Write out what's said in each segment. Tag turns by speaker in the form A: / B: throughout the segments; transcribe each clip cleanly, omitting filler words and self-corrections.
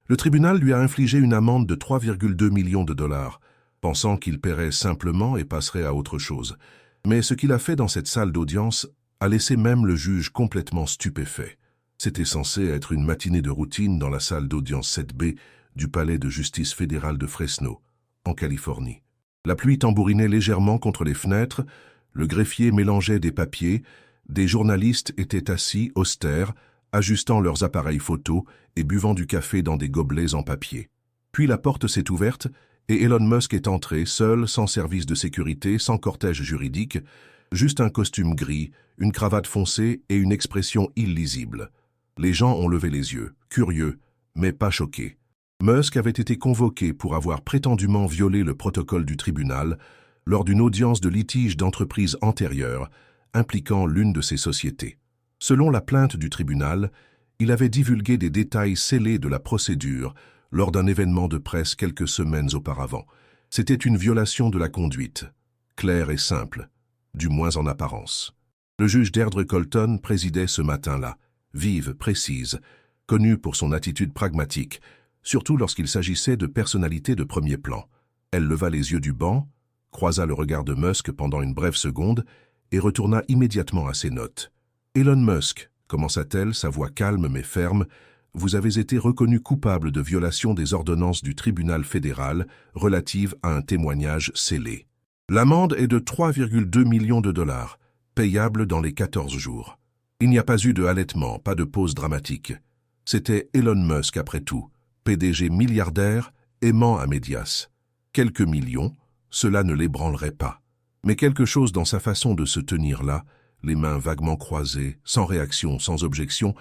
A: Le tribunal lui a infligé une amende de 3,2 millions de dollars, pensant qu'il paierait simplement et passerait à autre chose. Mais ce qu'il a fait dans cette salle d'audience a laissé même le juge complètement stupéfait. C'était censé être une matinée de routine dans la salle d'audience 7B du palais de justice fédéral de Fresno, en Californie. La pluie tambourinait légèrement contre les fenêtres, le greffier mélangeait des papiers, des journalistes étaient assis, austères, ajustant leurs appareils photo et buvant du café dans des gobelets en papier. Puis la porte s'est ouverte et Elon Musk est entré, seul, sans service de sécurité, sans cortège juridique, juste un costume gris, une cravate foncée et une expression illisible. Les gens ont levé les yeux, curieux, mais pas choqués. Musk avait été convoqué pour avoir prétendument violé le protocole du tribunal lors d'une audience de litige d'entreprise antérieure impliquant l'une de ses sociétés. Selon la plainte du tribunal, il avait divulgué des détails scellés de la procédure lors d'un événement de presse quelques semaines auparavant. C'était une violation de la conduite, claire et simple, du moins en apparence. Le juge Deirdre Colton présidait ce matin-là, vive, précise, connue pour son attitude pragmatique, surtout lorsqu'il s'agissait de personnalités de premier plan. Elle leva les yeux du banc, croisa le regard de Musk pendant une brève seconde et retourna immédiatement à ses notes. « Elon Musk, commença-t-elle, sa voix calme mais ferme, vous avez été reconnu coupable de violation des ordonnances du tribunal fédéral relatives à un témoignage scellé. L'amende est de 3,2 millions de dollars, payable dans les 14 jours. Il n'y a pas eu de halètement, pas de pause dramatique. C'était Elon Musk après tout, PDG milliardaire, aimant à médias. Quelques millions, cela ne l'ébranlerait pas. Mais quelque chose dans sa façon de se tenir là, les mains vaguement croisées, sans réaction, sans objection,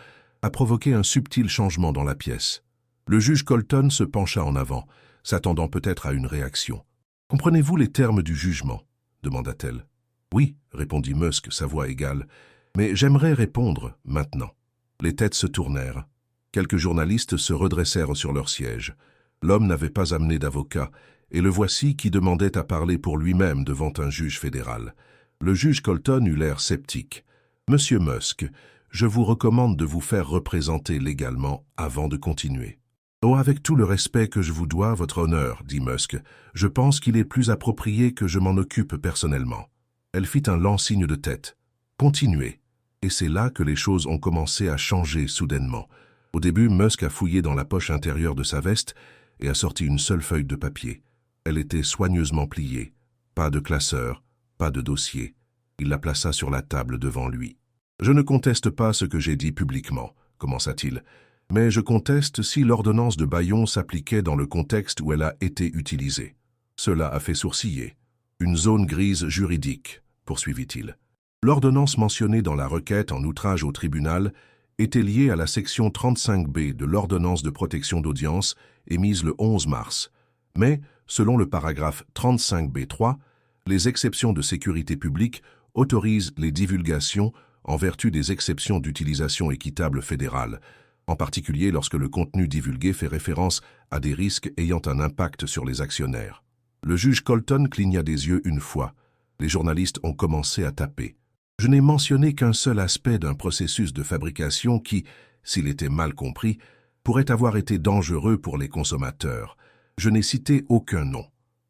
A: a provoqué un subtil changement dans la pièce. Le juge Colton se pencha en avant, s'attendant peut-être à une réaction. « Comprenez-vous les termes du jugement ?» demanda-t-elle. « Oui, » répondit Musk, sa voix égale, « mais j'aimerais répondre maintenant. » Les têtes se tournèrent. Quelques journalistes se redressèrent sur leur siège. L'homme n'avait pas amené d'avocat, et le voici qui demandait à parler pour lui-même devant un juge fédéral. Le juge Colton eut l'air sceptique. « Monsieur Musk, je vous recommande de vous faire représenter légalement avant de continuer. »« Oh, avec tout le respect que je vous dois, votre honneur, » dit Musk, « je pense qu'il est plus approprié que je m'en occupe personnellement. » Elle fit un lent signe de tête. « Continuez. » Et c'est là que les choses ont commencé à changer soudainement. Au début, Musk a fouillé dans la poche intérieure de sa veste et a sorti une seule feuille de papier. Elle était soigneusement pliée. Pas de classeur, pas de dossier. Il la plaça sur la table devant lui. « Je ne conteste pas ce que j'ai dit publiquement, » commença-t-il, « mais je conteste si l'ordonnance de Bayon s'appliquait dans le contexte où elle a été utilisée. Cela a fait sourciller. Une zone grise juridique, » poursuivit-il. L'ordonnance mentionnée dans la requête en outrage au tribunal était liée à la section 35B de l'ordonnance de protection d'audience émise le 11 mars. Mais, selon le paragraphe 35B3, les exceptions de sécurité publique autorisent les divulgations en vertu des exceptions d'utilisation équitable fédérale, en particulier lorsque le contenu divulgué fait référence à des risques ayant un impact sur les actionnaires. Le juge Colton cligna des yeux une fois. Les journalistes ont commencé à taper. Je n'ai mentionné qu'un seul aspect d'un processus de fabrication qui, s'il était mal compris, pourrait avoir été dangereux pour les consommateurs. Je n'ai cité aucun nom.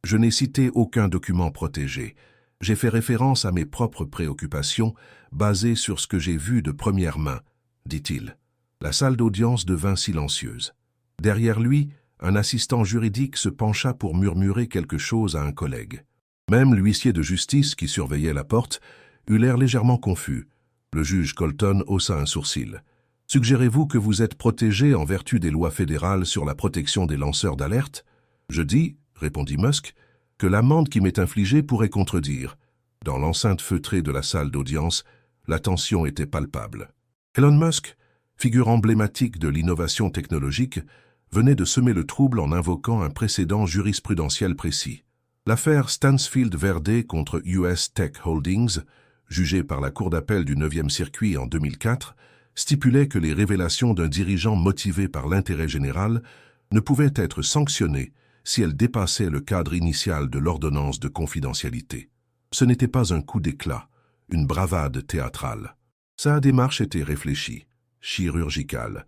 A: Je n'ai cité aucun document protégé. J'ai fait référence à mes propres préoccupations, basées sur ce que j'ai vu de première main, dit-il. La salle d'audience devint silencieuse. Derrière lui, un assistant juridique se pencha pour murmurer quelque chose à un collègue. Même l'huissier de justice qui surveillait la porte eut l'air légèrement confus. Le juge Colton haussa un sourcil. « Suggérez-vous que vous êtes protégé en vertu des lois fédérales sur la protection des lanceurs d'alerte ?»« Je dis, » répondit Musk, « que l'amende qui m'est infligée pourrait contredire. » Dans l'enceinte feutrée de la salle d'audience, la tension était palpable. Elon Musk, figure emblématique de l'innovation technologique, venait de semer le trouble en invoquant un précédent jurisprudentiel précis. L'affaire Stansfield Verde contre US Tech Holdings, jugée par la Cour d'appel du 9e circuit en 2004, stipulait que les révélations d'un dirigeant motivé par l'intérêt général ne pouvaient être sanctionnées si elles dépassaient le cadre initial de l'ordonnance de confidentialité. Ce n'était pas un coup d'éclat, une bravade théâtrale. Sa démarche était réfléchie, chirurgicale.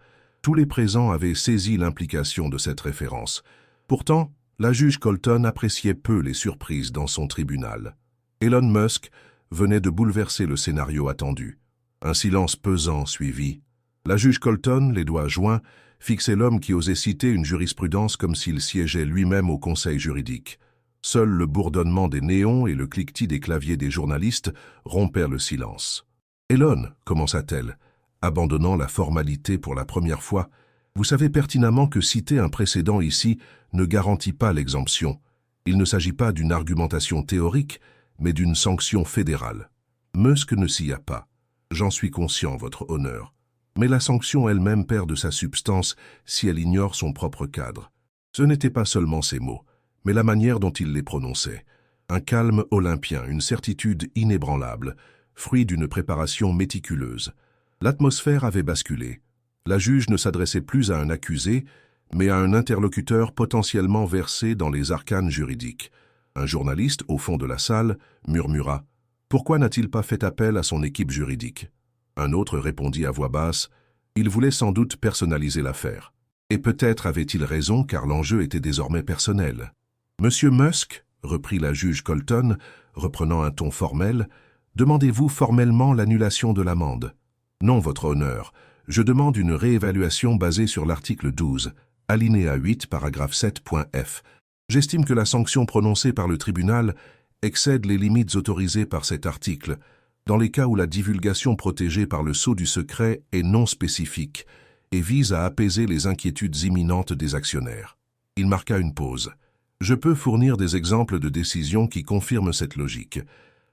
A: Tous les présents avaient saisi l'implication de cette référence. Pourtant, la juge Colton appréciait peu les surprises dans son tribunal. Elon Musk venait de bouleverser le scénario attendu. Un silence pesant suivit. La juge Colton, les doigts joints, fixait l'homme qui osait citer une jurisprudence comme s'il siégeait lui-même au conseil juridique. Seul le bourdonnement des néons et le cliquetis des claviers des journalistes rompèrent le silence. « Elon, commença-t-elle, abandonnant la formalité pour la première fois, vous savez pertinemment que citer un précédent ici ne garantit pas l'exemption. Il ne s'agit pas d'une argumentation théorique, mais d'une sanction fédérale. Musk ne s'y a pas. J'en suis conscient, votre honneur. Mais la sanction elle-même perd de sa substance si elle ignore son propre cadre. Ce n'étaient pas seulement ces mots, mais la manière dont il les prononçait. Un calme olympien, une certitude inébranlable, fruit d'une préparation méticuleuse. L'atmosphère avait basculé. La juge ne s'adressait plus à un accusé, mais à un interlocuteur potentiellement versé dans les arcanes juridiques. Un journaliste, au fond de la salle, murmura « Pourquoi n'a-t-il pas fait appel à son équipe juridique ?» Un autre répondit à voix basse « Il voulait sans doute personnaliser l'affaire. » Et peut-être avait-il raison car l'enjeu était désormais personnel. « Monsieur Musk, » reprit la juge Colton, reprenant un ton formel, « demandez-vous formellement l'annulation de l'amende ?»« Non, votre honneur. Je demande une réévaluation basée sur l'article 12, alinéa 8, paragraphe 7.f. J'estime que la sanction prononcée par le tribunal excède les limites autorisées par cet article, dans les cas où la divulgation protégée par le sceau du secret est non spécifique et vise à apaiser les inquiétudes imminentes des actionnaires. Il marqua une pause. Je peux fournir des exemples de décisions qui confirment cette logique.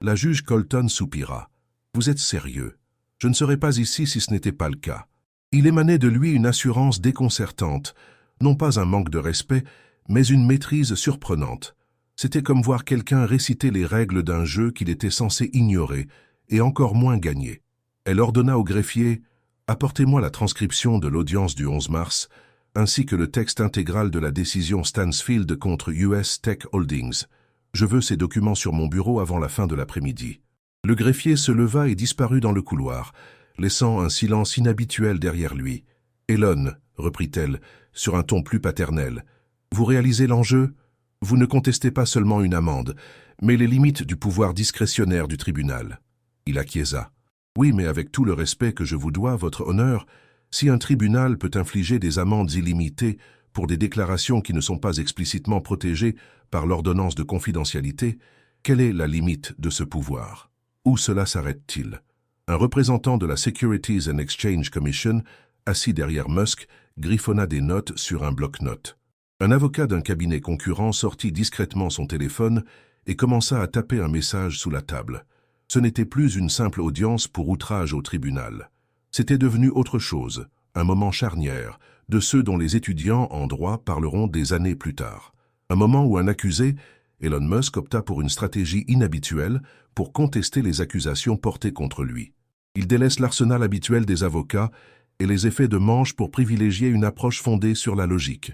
A: La juge Colton soupira. Vous êtes sérieux? Je ne serais pas ici si ce n'était pas le cas. Il émanait de lui une assurance déconcertante, non pas un manque de respect, mais une maîtrise surprenante. C'était comme voir quelqu'un réciter les règles d'un jeu qu'il était censé ignorer, et encore moins gagner. Elle ordonna au greffier « Apportez-moi la transcription de l'audience du 11 mars, ainsi que le texte intégral de la décision Stansfield contre US Tech Holdings. Je veux ces documents sur mon bureau avant la fin de l'après-midi. » Le greffier se leva et disparut dans le couloir, laissant un silence inhabituel derrière lui. « Elon, » reprit-elle, sur un ton plus paternel, « vous réalisez l'enjeu? Vous ne contestez pas seulement une amende, mais les limites du pouvoir discrétionnaire du tribunal. » Il acquiesça. « Oui, mais avec tout le respect que je vous dois, votre honneur, si un tribunal peut infliger des amendes illimitées pour des déclarations qui ne sont pas explicitement protégées par l'ordonnance de confidentialité, quelle est la limite de ce pouvoir? Où cela s'arrête-t-il? » Un représentant de la Securities and Exchange Commission, assis derrière Musk, griffonna des notes sur un bloc-notes. Un avocat d'un cabinet concurrent sortit discrètement son téléphone et commença à taper un message sous la table. Ce n'était plus une simple audience pour outrage au tribunal. C'était devenu autre chose, un moment charnière, de ceux dont les étudiants en droit parleront des années plus tard. Un moment où un accusé, Elon Musk, opta pour une stratégie inhabituelle pour contester les accusations portées contre lui. Il délaisse l'arsenal habituel des avocats et les effets de manche pour privilégier une approche fondée sur la logique.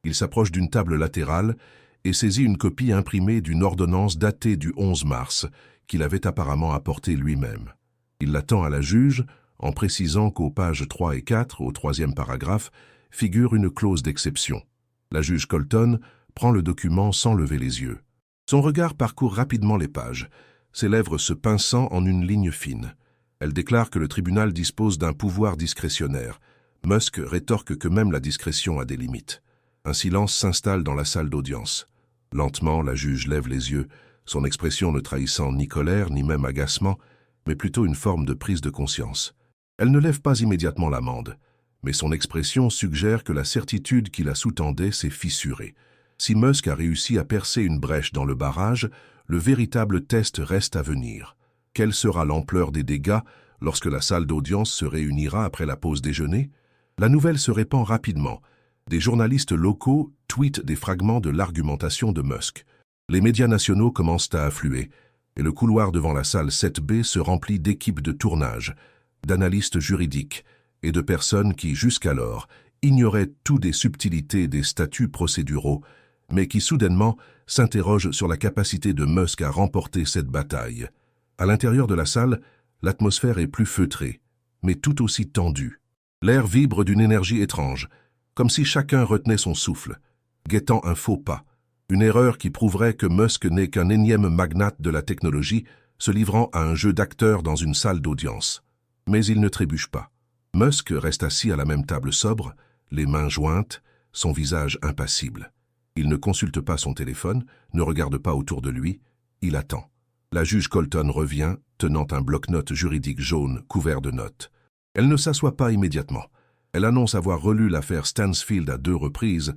A: Il s'approche d'une table latérale et saisit une copie imprimée d'une ordonnance datée du 11 mars, qu'il avait apparemment apportée lui-même. Il la tend à la juge, en précisant qu'aux pages 3 et 4, au troisième paragraphe, figure une clause d'exception. La juge Colton prend le document sans lever les yeux. Son regard parcourt rapidement les pages, ses lèvres se pinçant en une ligne fine. Elle déclare que le tribunal dispose d'un pouvoir discrétionnaire. Musk rétorque que même la discrétion a des limites. Un silence s'installe dans la salle d'audience. Lentement, la juge lève les yeux, son expression ne trahissant ni colère ni même agacement, mais plutôt une forme de prise de conscience. Elle ne lève pas immédiatement l'amende, mais son expression suggère que la certitude qui la sous-tendait s'est fissurée. Si Musk a réussi à percer une brèche dans le barrage, le véritable test reste à venir. Quelle sera l'ampleur des dégâts lorsque la salle d'audience se réunira après la pause déjeuner? La nouvelle se répand rapidement. Des journalistes locaux tweetent des fragments de l'argumentation de Musk. Les médias nationaux commencent à affluer, et le couloir devant la salle 7B se remplit d'équipes de tournage, d'analystes juridiques et de personnes qui, jusqu'alors, ignoraient tout des subtilités des statuts procéduraux, mais qui soudainement s'interrogent sur la capacité de Musk à remporter cette bataille. À l'intérieur de la salle, l'atmosphère est plus feutrée, mais tout aussi tendue. L'air vibre d'une énergie étrange, comme si chacun retenait son souffle, guettant un faux pas, une erreur qui prouverait que Musk n'est qu'un énième magnate de la technologie se livrant à un jeu d'acteur dans une salle d'audience. Mais il ne trébuche pas. Musk reste assis à la même table sobre, les mains jointes, son visage impassible. Il ne consulte pas son téléphone, ne regarde pas autour de lui, il attend. La juge Colton revient, tenant un bloc-notes juridique jaune couvert de notes. Elle ne s'assoit pas immédiatement. Elle annonce avoir relu l'affaire Stansfield à 2 reprises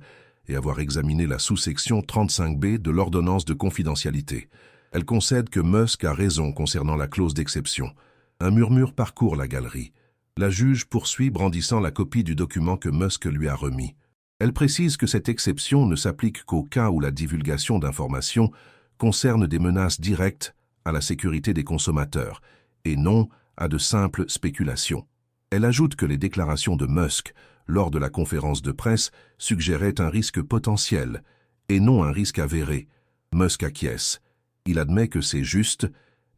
A: et avoir examiné la sous-section 35B de l'ordonnance de confidentialité. Elle concède que Musk a raison concernant la clause d'exception. Un murmure parcourt la galerie. La juge poursuit brandissant la copie du document que Musk lui a remis. Elle précise que cette exception ne s'applique qu'au cas où la divulgation d'informations concerne des menaces directes à la sécurité des consommateurs et non à de simples spéculations. Elle ajoute que les déclarations de Musk lors de la conférence de presse suggéraient un risque potentiel et non un risque avéré. Musk acquiesce. Il admet que c'est juste,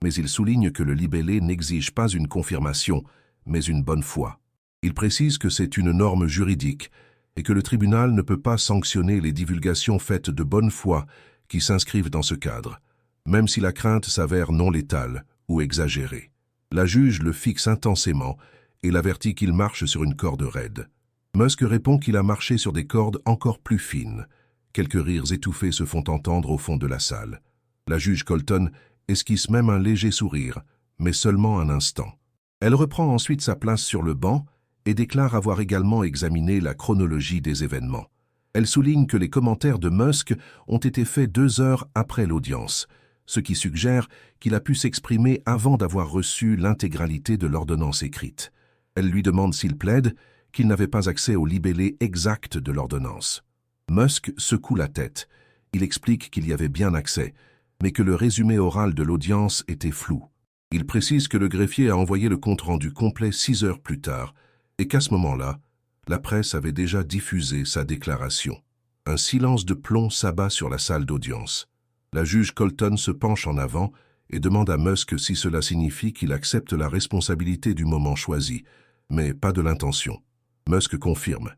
A: mais il souligne que le libellé n'exige pas une confirmation, mais une bonne foi. Il précise que c'est une norme juridique et que le tribunal ne peut pas sanctionner les divulgations faites de bonne foi qui s'inscrivent dans ce cadre, même si la crainte s'avère non létale ou exagérée. La juge le fixe intensément et l'avertit qu'il marche sur une corde raide. Musk répond qu'il a marché sur des cordes encore plus fines. Quelques rires étouffés se font entendre au fond de la salle. La juge Colton esquisse même un léger sourire, mais seulement un instant. Elle reprend ensuite sa place sur le banc et déclare avoir également examiné la chronologie des événements. Elle souligne que les commentaires de Musk ont été faits 2 heures après l'audience, ce qui suggère qu'il a pu s'exprimer avant d'avoir reçu l'intégralité de l'ordonnance écrite. Elle lui demande s'il plaide qu'il n'avait pas accès au libellé exact de l'ordonnance. Musk secoue la tête. Il explique qu'il y avait bien accès, mais que le résumé oral de l'audience était flou. Il précise que le greffier a envoyé le compte-rendu complet 6 heures plus tard, et qu'à ce moment-là, la presse avait déjà diffusé sa déclaration. Un silence de plomb s'abat sur la salle d'audience. La juge Colton se penche en avant et demande à Musk si cela signifie qu'il accepte la responsabilité du moment choisi, mais pas de l'intention. Musk confirme,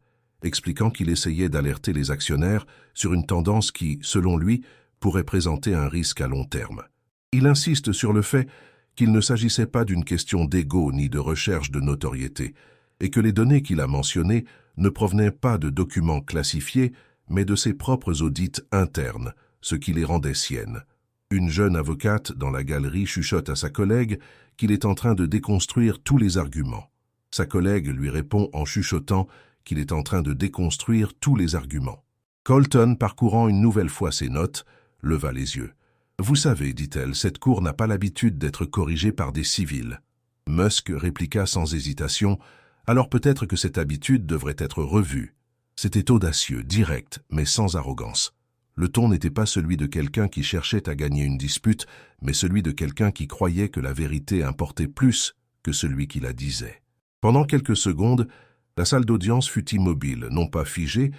A: expliquant qu'il essayait d'alerter les actionnaires sur une tendance qui, selon lui, pourrait présenter un risque à long terme. Il insiste sur le fait qu'il ne s'agissait pas d'une question d'ego ni de recherche de notoriété, et que les données qu'il a mentionnées ne provenaient pas de documents classifiés, mais de ses propres audits internes, ce qui les rendait siennes. Une jeune avocate dans la galerie chuchote à sa collègue qu'il est en train de déconstruire tous les arguments. Sa collègue lui répond en chuchotant qu'il est en train de déconstruire tous les arguments. Colton, parcourant une nouvelle fois ses notes, leva les yeux. « Vous savez, dit-elle, cette cour n'a pas l'habitude d'être corrigée par des civils. » Musk répliqua sans hésitation, « Alors peut-être que cette habitude devrait être revue. » C'était audacieux, direct, mais sans arrogance. Le ton n'était pas celui de quelqu'un qui cherchait à gagner une dispute, mais celui de quelqu'un qui croyait que la vérité importait plus que celui qui la disait. Pendant quelques secondes, la salle d'audience fut immobile, non pas figée,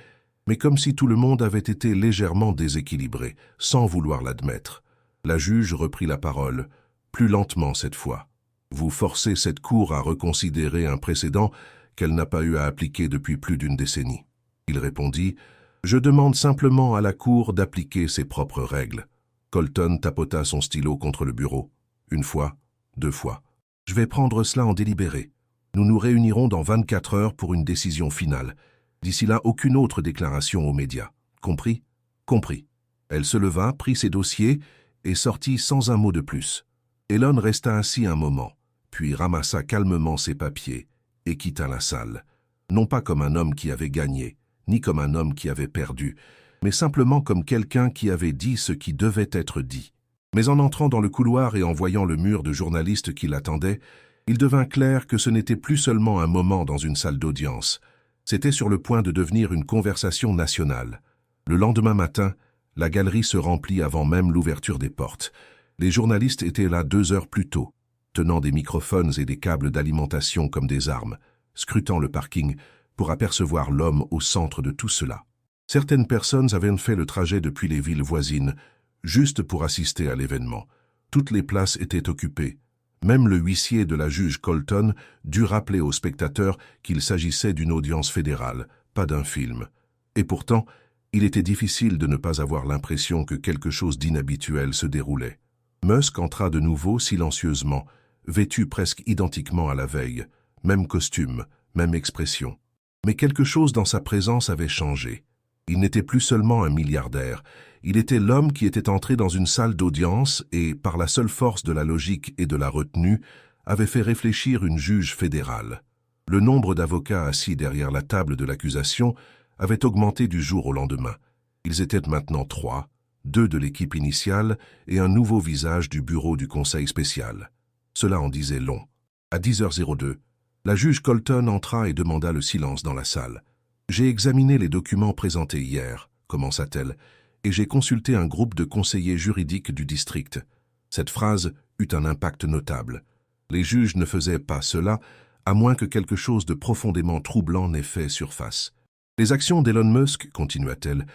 A: mais comme si tout le monde avait été légèrement déséquilibré, sans vouloir l'admettre. La juge reprit la parole, plus lentement cette fois. « Vous forcez cette cour à reconsidérer un précédent qu'elle n'a pas eu à appliquer depuis plus d'1 décennie. » Il répondit « Je demande simplement à la cour d'appliquer ses propres règles. » Colton tapota son stylo contre le bureau. 1 fois, 2 fois. « Je vais prendre cela en délibéré. Nous nous réunirons dans 24 heures pour une décision finale. D'ici là, aucune autre déclaration aux médias. Compris ? Compris. » Elle se leva, prit ses dossiers et sortit sans un mot de plus. Elon resta assis un moment, puis ramassa calmement ses papiers et quitta la salle. Non pas comme un homme qui avait gagné, ni comme un homme qui avait perdu, mais simplement comme quelqu'un qui avait dit ce qui devait être dit. Mais en entrant dans le couloir et en voyant le mur de journalistes qui l'attendaient, il devint clair que ce n'était plus seulement un moment dans une salle d'audience. C'était sur le point de devenir une conversation nationale. Le lendemain matin, la galerie se remplit avant même l'ouverture des portes. Les journalistes étaient là 2 heures plus tôt, tenant des microphones et des câbles d'alimentation comme des armes, scrutant le parking pour apercevoir l'homme au centre de tout cela. Certaines personnes avaient fait le trajet depuis les villes voisines, juste pour assister à l'événement. Toutes les places étaient occupées. Même le huissier de la juge Colton dut rappeler aux spectateurs qu'il s'agissait d'une audience fédérale, pas d'un film. Et pourtant, il était difficile de ne pas avoir l'impression que quelque chose d'inhabituel se déroulait. Musk entra de nouveau silencieusement, vêtu presque identiquement à la veille, même costume, même expression. Mais quelque chose dans sa présence avait changé. Il n'était plus seulement un milliardaire, il était l'homme qui était entré dans une salle d'audience et, par la seule force de la logique et de la retenue, avait fait réfléchir une juge fédérale. Le nombre d'avocats assis derrière la table de l'accusation avait augmenté du jour au lendemain. Ils étaient maintenant 3, 2 de l'équipe initiale et un nouveau visage du bureau du conseil spécial. Cela en disait long. À 10h02, la juge Colton entra et demanda le silence dans la salle. « J'ai examiné les documents présentés hier », commença-t-elle, « et j'ai consulté un groupe de conseillers juridiques du district. » Cette phrase eut un impact notable. Les juges ne faisaient pas cela, à moins que quelque chose de profondément troublant n'ait fait surface. Les actions d'Elon Musk, continua-t-elle,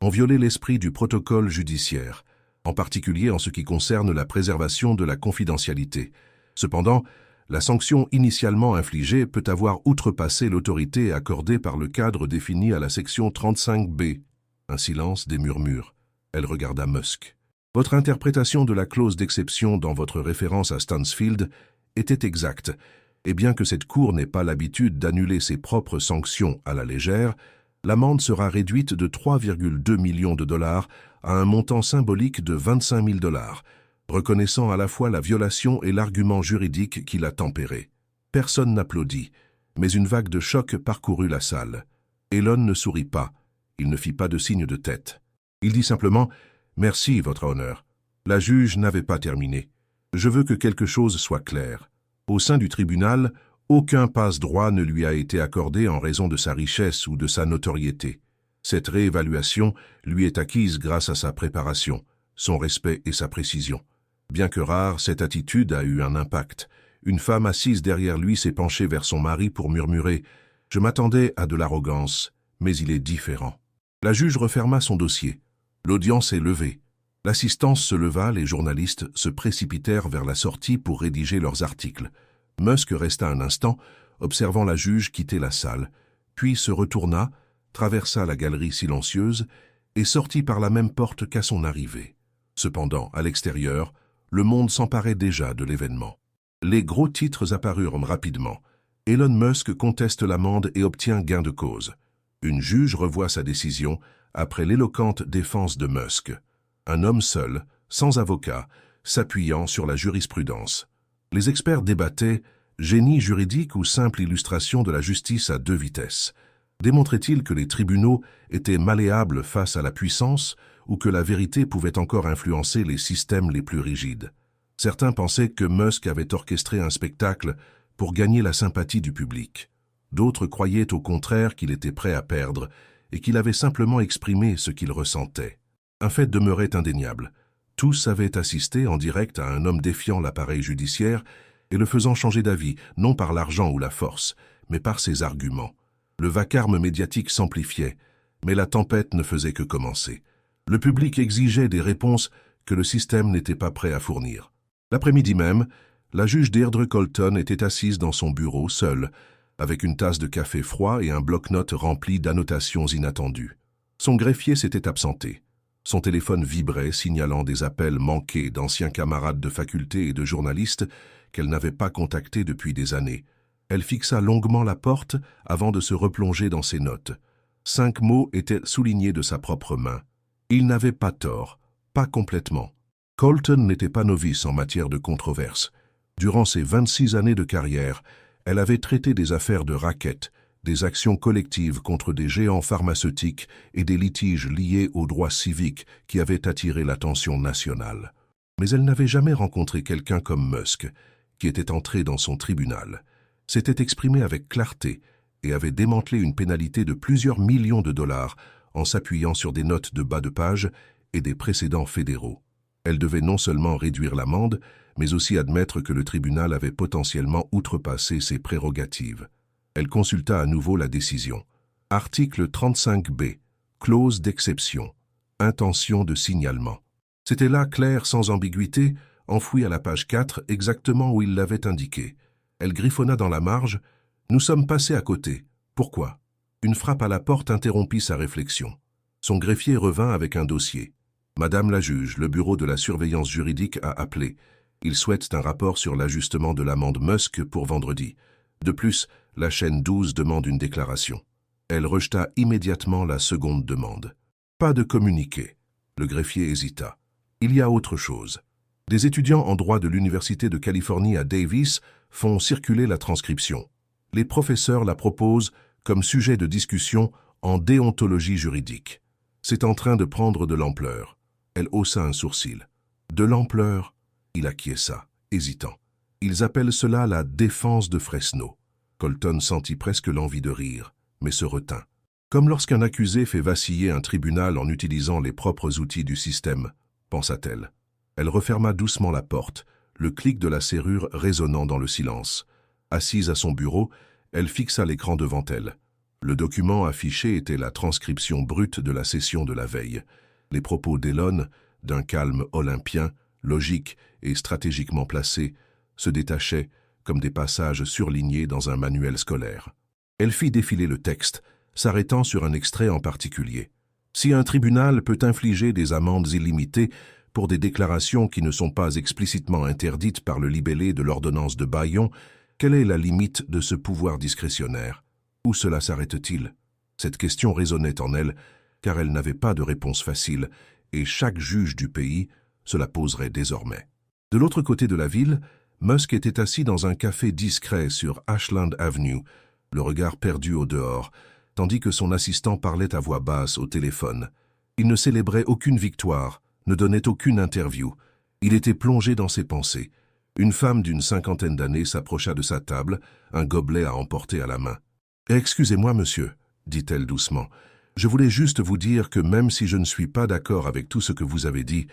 A: ont violé l'esprit du protocole judiciaire, en particulier en ce qui concerne la préservation de la confidentialité. Cependant, la sanction initialement infligée peut avoir outrepassé l'autorité accordée par le cadre défini à la section 35B. Un silence, des murmures. Elle regarda Musk. Votre interprétation de la clause d'exception dans votre référence à Stansfield était exacte, et bien que cette cour n'ait pas l'habitude d'annuler ses propres sanctions à la légère, l'amende sera réduite de 3,2 millions de dollars à un montant symbolique de 25 000 $, reconnaissant à la fois la violation et l'argument juridique qui l'a tempéré. Personne n'applaudit, mais une vague de choc parcourut la salle. Elon ne sourit pas, il ne fit pas de signe de tête. Il dit simplement « Merci, votre honneur ». La juge n'avait pas terminé. Je veux que quelque chose soit clair. Au sein du tribunal, aucun passe-droit ne lui a été accordé en raison de sa richesse ou de sa notoriété. Cette réévaluation lui est acquise grâce à sa préparation, son respect et sa précision. Bien que rare, cette attitude a eu un impact. Une femme assise derrière lui s'est penchée vers son mari pour murmurer « Je m'attendais à de l'arrogance, mais il est différent ». La juge referma son dossier. L'audience est levée. L'assistance se leva, les journalistes se précipitèrent vers la sortie pour rédiger leurs articles. Musk resta un instant, observant la juge quitter la salle, puis se retourna, traversa la galerie silencieuse et sortit par la même porte qu'à son arrivée. Cependant, à l'extérieur, le monde s'emparait déjà de l'événement. Les gros titres apparurent rapidement. Elon Musk conteste l'amende et obtient gain de cause. Une juge revoit sa décision après l'éloquente défense de Musk. Un homme seul, sans avocat, s'appuyant sur la jurisprudence. Les experts débattaient génie juridique ou simple illustration de la justice à 2 vitesses. Démontrait-il que les tribunaux étaient malléables face à la puissance ou que la vérité pouvait encore influencer les systèmes les plus rigides? Certains pensaient que Musk avait orchestré un spectacle pour gagner la sympathie du public. D'autres croyaient au contraire qu'il était prêt à perdre et qu'il avait simplement exprimé ce qu'il ressentait. Un fait demeurait indéniable. Tous avaient assisté en direct à un homme défiant l'appareil judiciaire et le faisant changer d'avis, non par l'argent ou la force, mais par ses arguments. Le vacarme médiatique s'amplifiait, mais la tempête ne faisait que commencer. Le public exigeait des réponses que le système n'était pas prêt à fournir. L'après-midi même, la juge Deirdre Colton était assise dans son bureau, seule, avec une tasse de café froid et un bloc-notes rempli d'annotations inattendues. Son greffier s'était absenté. Son téléphone vibrait, signalant des appels manqués d'anciens camarades de faculté et de journalistes qu'elle n'avait pas contactés depuis des années. Elle fixa longuement la porte avant de se replonger dans ses notes. 5 mots étaient soulignés de sa propre main. Il n'avait pas tort, pas complètement. Colton n'était pas novice en matière de controverse. Durant ses 26 années de carrière, elle avait traité des affaires de racket, des actions collectives contre des géants pharmaceutiques et des litiges liés aux droits civiques qui avaient attiré l'attention nationale. Mais elle n'avait jamais rencontré quelqu'un comme Musk, qui était entré dans son tribunal, s'était exprimé avec clarté et avait démantelé une pénalité de plusieurs millions de dollars en s'appuyant sur des notes de bas de page et des précédents fédéraux. Elle devait non seulement réduire l'amende, mais aussi admettre que le tribunal avait potentiellement outrepassé ses prérogatives. Elle consulta à nouveau la décision. Article 35B. Clause d'exception. Intention de signalement. C'était là clair sans ambiguïté, enfouie à la page 4 exactement où il l'avait indiqué. Elle griffonna dans la marge. « Nous sommes passés à côté. Pourquoi ?» Une frappe à la porte interrompit sa réflexion. Son greffier revint avec un dossier. « Madame la juge, le bureau de la surveillance juridique a appelé. Ils souhaitent un rapport sur l'ajustement de l'amende Musk pour vendredi. De plus, la chaîne 12 demande une déclaration. » Elle rejeta immédiatement la seconde demande. Pas de communiqué. Le greffier hésita. Il y a autre chose. Des étudiants en droit de l'Université de Californie à Davis font circuler la transcription. Les professeurs la proposent comme sujet de discussion en déontologie juridique. C'est en train de prendre de l'ampleur. Elle haussa un sourcil. De l'ampleur? Il acquiesça, hésitant. Ils appellent cela la défense de Fresno. Colton sentit presque l'envie de rire, mais se retint. Comme lorsqu'un accusé fait vaciller un tribunal en utilisant les propres outils du système, pensa-t-elle. Elle referma doucement la porte, le clic de la serrure résonnant dans le silence. Assise à son bureau, elle fixa l'écran devant elle. Le document affiché était la transcription brute de la session de la veille. Les propos d'Elon, d'un calme olympien, logique et stratégiquement placés, se détachaient comme des passages surlignés dans un manuel scolaire. Elle fit défiler le texte, s'arrêtant sur un extrait en particulier. Si un tribunal peut infliger des amendes illimitées pour des déclarations qui ne sont pas explicitement interdites par le libellé de l'ordonnance de Bayon, quelle est la limite de ce pouvoir discrétionnaire? Où cela s'arrête-t-il? Cette question résonnait en elle, car elle n'avait pas de réponse facile, et chaque juge du pays se la poserait désormais. De l'autre côté de la ville, Musk était assis dans un café discret sur Ashland Avenue, le regard perdu au dehors, tandis que son assistant parlait à voix basse au téléphone. Il ne célébrait aucune victoire, ne donnait aucune interview. Il était plongé dans ses pensées. Une femme d'une 50aine d'années s'approcha de sa table, un gobelet à emporter à la main. « Excusez-moi, monsieur, » dit-elle doucement. « Je voulais juste vous dire que même si je ne suis pas d'accord avec tout ce que vous avez dit,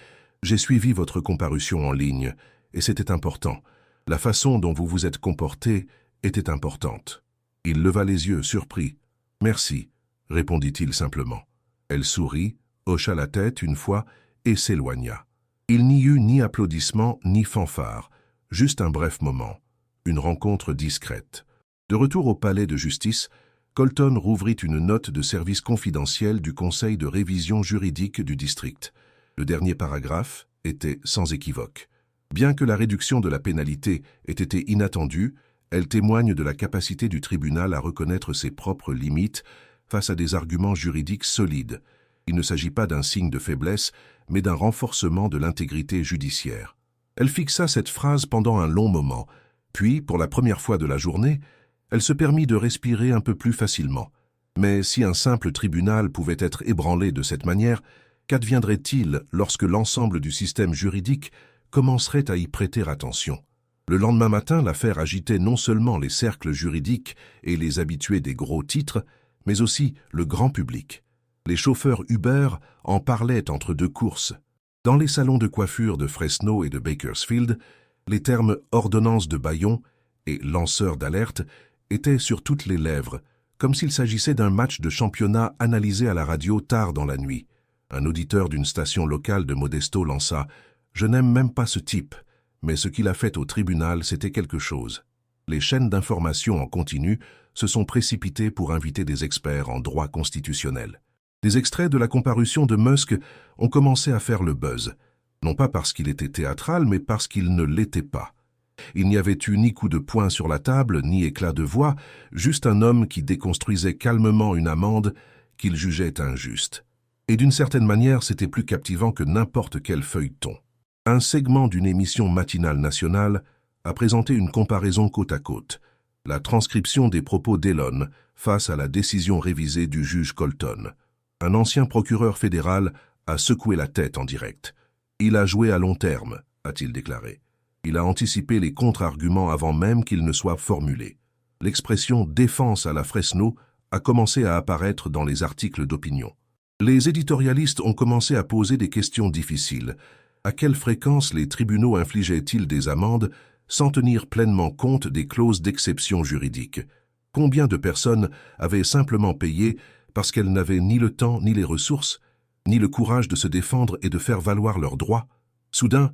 A: j'ai suivi votre comparution en ligne, et c'était important. La façon dont vous vous êtes comporté était importante. » Il leva les yeux, surpris. « Merci, » répondit-il simplement. Elle sourit, hocha la tête une fois et s'éloigna. Il n'y eut ni applaudissements ni fanfare, juste un bref moment, une rencontre discrète. De retour au palais de justice, Colton rouvrit une note de service confidentiel du Conseil de révision juridique du district. Le dernier paragraphe était sans équivoque. Bien que la réduction de la pénalité ait été inattendue, elle témoigne de la capacité du tribunal à reconnaître ses propres limites face à des arguments juridiques solides. Il ne s'agit pas d'un signe de faiblesse, mais d'un renforcement de l'intégrité judiciaire. Elle fixa cette phrase pendant un long moment, puis, pour la première fois de la journée, elle se permit de respirer un peu plus facilement. Mais si un simple tribunal pouvait être ébranlé de cette manière, qu'adviendrait-il lorsque l'ensemble du système juridique commencerait à y prêter attention? Le lendemain matin, l'affaire agitait non seulement les cercles juridiques et les habitués des gros titres, mais aussi le grand public. Les chauffeurs Uber en parlaient entre deux courses. Dans les salons de coiffure de Fresno et de Bakersfield, les termes « ordonnance de Bayon » et « lanceur d'alerte » étaient sur toutes les lèvres, comme s'il s'agissait d'un match de championnat analysé à la radio tard dans la nuit. Un auditeur d'une station locale de Modesto lança « Je n'aime même pas ce type », mais ce qu'il a fait au tribunal, c'était quelque chose. Les chaînes d'information en continu se sont précipitées pour inviter des experts en droit constitutionnel. Des extraits de la comparution de Musk ont commencé à faire le buzz, non pas parce qu'il était théâtral, mais parce qu'il ne l'était pas. Il n'y avait eu ni coup de poing sur la table, ni éclat de voix, juste un homme qui déconstruisait calmement une amende qu'il jugeait injuste. Et d'une certaine manière, c'était plus captivant que n'importe quel feuilleton. Un segment d'une émission matinale nationale a présenté une comparaison côte à côte, la transcription des propos d'Elon face à la décision révisée du juge Colton. Un ancien procureur fédéral a secoué la tête en direct. « Il a joué à long terme », a-t-il déclaré. Il a anticipé les contre-arguments avant même qu'ils ne soient formulés. L'expression « défense à la Fresno » a commencé à apparaître dans les articles d'opinion. Les éditorialistes ont commencé à poser des questions difficiles. À quelle fréquence les tribunaux infligeaient-ils des amendes sans tenir pleinement compte des clauses d'exception juridique? Combien de personnes avaient simplement payé parce qu'elles n'avaient ni le temps ni les ressources, ni le courage de se défendre et de faire valoir leurs droits? Soudain,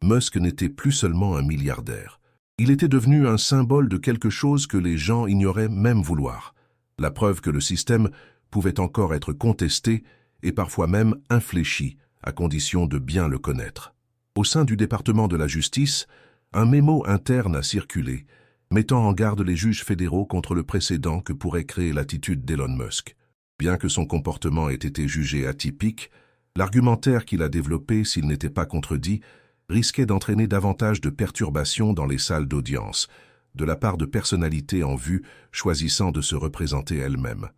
A: Musk n'était plus seulement un milliardaire. Il était devenu un symbole de quelque chose que les gens ignoraient même vouloir. La preuve que le système pouvait encore être contesté et parfois même infléchi, à condition de bien le connaître. Au sein du département de la justice, un mémo interne a circulé, mettant en garde les juges fédéraux contre le précédent que pourrait créer l'attitude d'Elon Musk. Bien que son comportement ait été jugé atypique, l'argumentaire qu'il a développé, s'il n'était pas contredit, risquait d'entraîner davantage de perturbations dans les salles d'audience, de la part de personnalités en vue choisissant de se représenter elles-mêmes.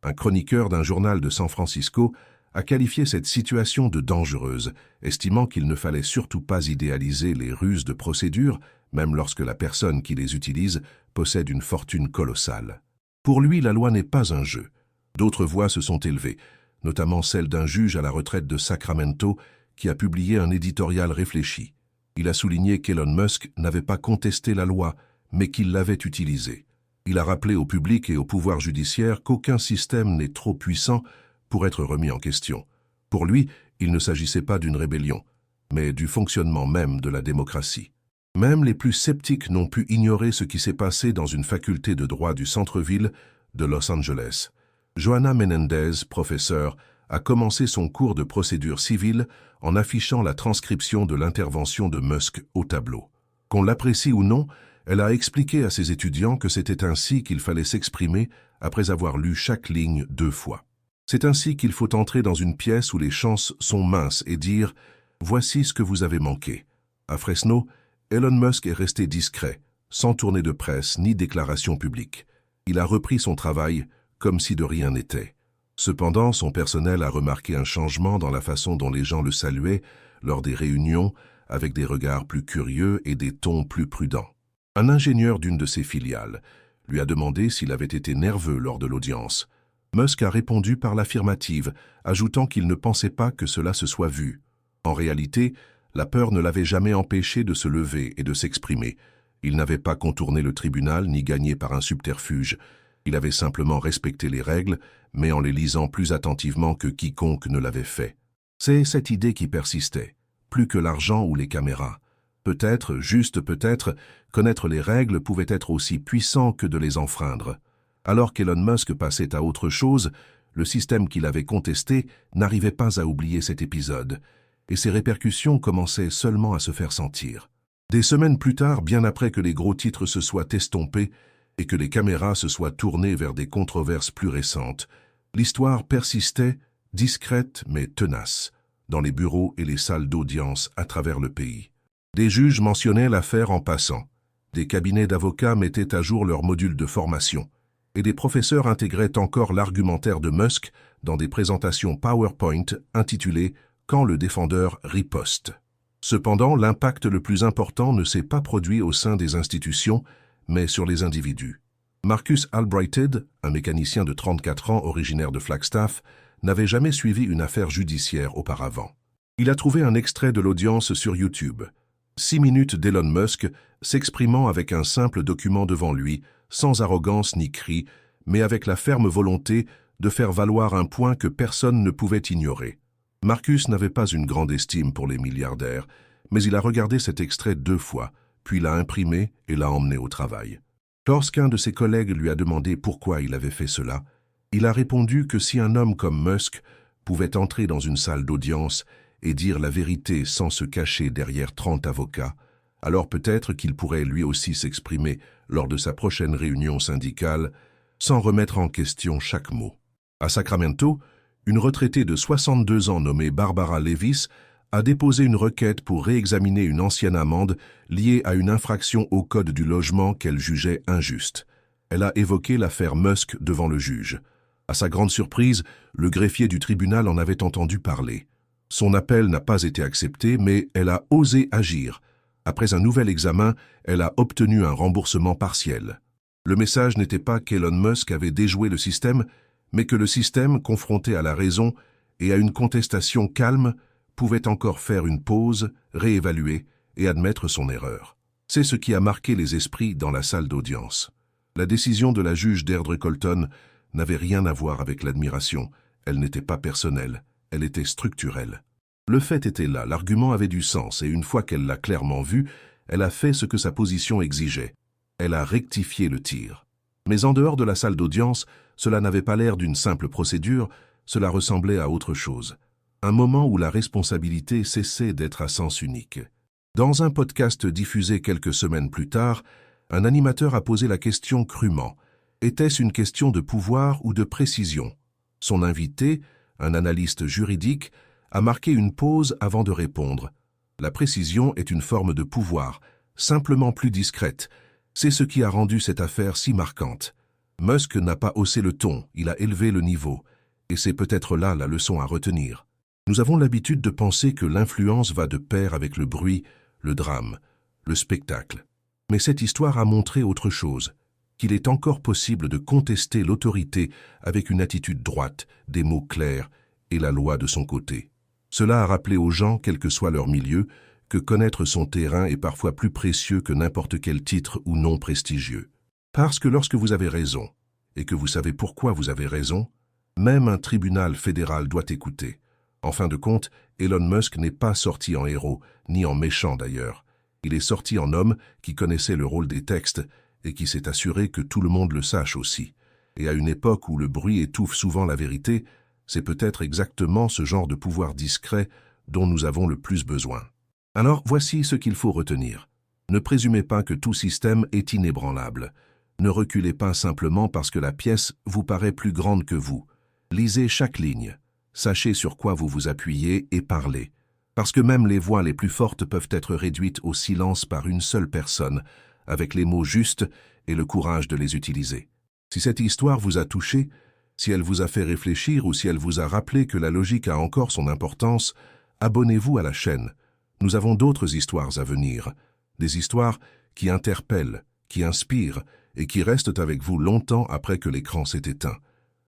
A: Un chroniqueur d'un journal de San Francisco a qualifié cette situation de dangereuse, estimant qu'il ne fallait surtout pas idéaliser les ruses de procédure, même lorsque la personne qui les utilise possède une fortune colossale. Pour lui, la loi n'est pas un jeu. D'autres voix se sont élevées, notamment celle d'un juge à la retraite de Sacramento qui a publié un éditorial réfléchi. Il a souligné qu'Elon Musk n'avait pas contesté la loi, mais qu'il l'avait utilisée. Il a rappelé au public et au pouvoir judiciaire qu'aucun système n'est trop puissant pour être remis en question. Pour lui, il ne s'agissait pas d'une rébellion, mais du fonctionnement même de la démocratie. Même les plus sceptiques n'ont pu ignorer ce qui s'est passé dans une faculté de droit du centre-ville de Los Angeles. Johanna Menendez, professeure, a commencé son cours de procédure civile en affichant la transcription de l'intervention de Musk au tableau. Qu'on l'apprécie ou non, elle a expliqué à ses étudiants que c'était ainsi qu'il fallait s'exprimer après avoir lu chaque ligne 2 fois. C'est ainsi qu'il faut entrer dans une pièce où les chances sont minces et dire « Voici ce que vous avez manqué ». À Fresno, Elon Musk est resté discret, sans tournée de presse ni déclaration publique. Il a repris son travail comme si de rien n'était. Cependant, son personnel a remarqué un changement dans la façon dont les gens le saluaient lors des réunions, avec des regards plus curieux et des tons plus prudents. Un ingénieur d'une de ses filiales lui a demandé s'il avait été nerveux lors de l'audience. Musk a répondu par l'affirmative, ajoutant qu'il ne pensait pas que cela se soit vu. En réalité, la peur ne l'avait jamais empêché de se lever et de s'exprimer. Il n'avait pas contourné le tribunal ni gagné par un subterfuge. Il avait simplement respecté les règles, mais en les lisant plus attentivement que quiconque ne l'avait fait. C'est cette idée qui persistait, plus que l'argent ou les caméras. Peut-être, juste peut-être, connaître les règles pouvait être aussi puissant que de les enfreindre. Alors qu'Elon Musk passait à autre chose, le système qu'il avait contesté n'arrivait pas à oublier cet épisode, et ses répercussions commençaient seulement à se faire sentir. Des semaines plus tard, bien après que les gros titres se soient estompés et que les caméras se soient tournées vers des controverses plus récentes, l'histoire persistait, discrète mais tenace, dans les bureaux et les salles d'audience à travers le pays. Des juges mentionnaient l'affaire en passant, des cabinets d'avocats mettaient à jour leurs modules de formation, et des professeurs intégraient encore l'argumentaire de Musk dans des présentations PowerPoint intitulées « Quand le défendeur riposte ». Cependant, l'impact le plus important ne s'est pas produit au sein des institutions, mais sur les individus. Marcus Albrighted, un mécanicien de 34 ans originaire de Flagstaff, n'avait jamais suivi une affaire judiciaire auparavant. Il a trouvé un extrait de l'audience sur YouTube. 6 minutes d'Elon Musk s'exprimant avec un simple document devant lui, sans arrogance ni cri, mais avec la ferme volonté de faire valoir un point que personne ne pouvait ignorer. Marcus n'avait pas une grande estime pour les milliardaires, mais il a regardé cet extrait 2 fois, puis l'a imprimé et l'a emmené au travail. Lorsqu'un de ses collègues lui a demandé pourquoi il avait fait cela, il a répondu que si un homme comme Musk pouvait entrer dans une salle d'audience et dire la vérité sans se cacher derrière 30 avocats, alors peut-être qu'il pourrait lui aussi s'exprimer lors de sa prochaine réunion syndicale sans remettre en question chaque mot. À Sacramento, une retraitée de 62 ans nommée Barbara Levis a déposé une requête pour réexaminer une ancienne amende liée à une infraction au code du logement qu'elle jugeait injuste. Elle a évoqué l'affaire Musk devant le juge. À sa grande surprise, le greffier du tribunal en avait entendu parler. Son appel n'a pas été accepté, mais elle a osé agir. Après un nouvel examen, elle a obtenu un remboursement partiel. Le message n'était pas qu'Elon Musk avait déjoué le système, mais que le système, confronté à la raison et à une contestation calme, pouvait encore faire une pause, réévaluer et admettre son erreur. C'est ce qui a marqué les esprits dans la salle d'audience. La décision de la juge Deirdre Colton n'avait rien à voir avec l'admiration. Elle n'était pas personnelle, elle était structurelle. Le fait était là, l'argument avait du sens, et une fois qu'elle l'a clairement vu, elle a fait ce que sa position exigeait. Elle a rectifié le tir. Mais en dehors de la salle d'audience, cela n'avait pas l'air d'une simple procédure, cela ressemblait à autre chose. Un moment où la responsabilité cessait d'être à sens unique. Dans un podcast diffusé quelques semaines plus tard, un animateur a posé la question crûment. Était-ce une question de pouvoir ou de précision? Son invité, un analyste juridique, a marqué une pause avant de répondre. La précision est une forme de pouvoir, simplement plus discrète. C'est ce qui a rendu cette affaire si marquante. Musk n'a pas haussé le ton, il a élevé le niveau. Et c'est peut-être là la leçon à retenir. Nous avons l'habitude de penser que l'influence va de pair avec le bruit, le drame, le spectacle. Mais cette histoire a montré autre chose, qu'il est encore possible de contester l'autorité avec une attitude droite, des mots clairs et la loi de son côté. Cela a rappelé aux gens, quel que soit leur milieu, que connaître son terrain est parfois plus précieux que n'importe quel titre ou nom prestigieux. Parce que lorsque vous avez raison, et que vous savez pourquoi vous avez raison, même un tribunal fédéral doit écouter. En fin de compte, Elon Musk n'est pas sorti en héros, ni en méchant d'ailleurs. Il est sorti en homme qui connaissait le rôle des textes et qui s'est assuré que tout le monde le sache aussi. Et à une époque où le bruit étouffe souvent la vérité, c'est peut-être exactement ce genre de pouvoir discret dont nous avons le plus besoin. Alors voici ce qu'il faut retenir. Ne présumez pas que tout système est inébranlable. Ne reculez pas simplement parce que la pièce vous paraît plus grande que vous. Lisez chaque ligne. Sachez sur quoi vous vous appuyez et parlez. Parce que même les voix les plus fortes peuvent être réduites au silence par une seule personne, avec les mots justes et le courage de les utiliser. Si cette histoire vous a touché, si elle vous a fait réfléchir ou si elle vous a rappelé que la logique a encore son importance, abonnez-vous à la chaîne. Nous avons d'autres histoires à venir, des histoires qui interpellent, qui inspirent et qui restent avec vous longtemps après que l'écran s'est éteint.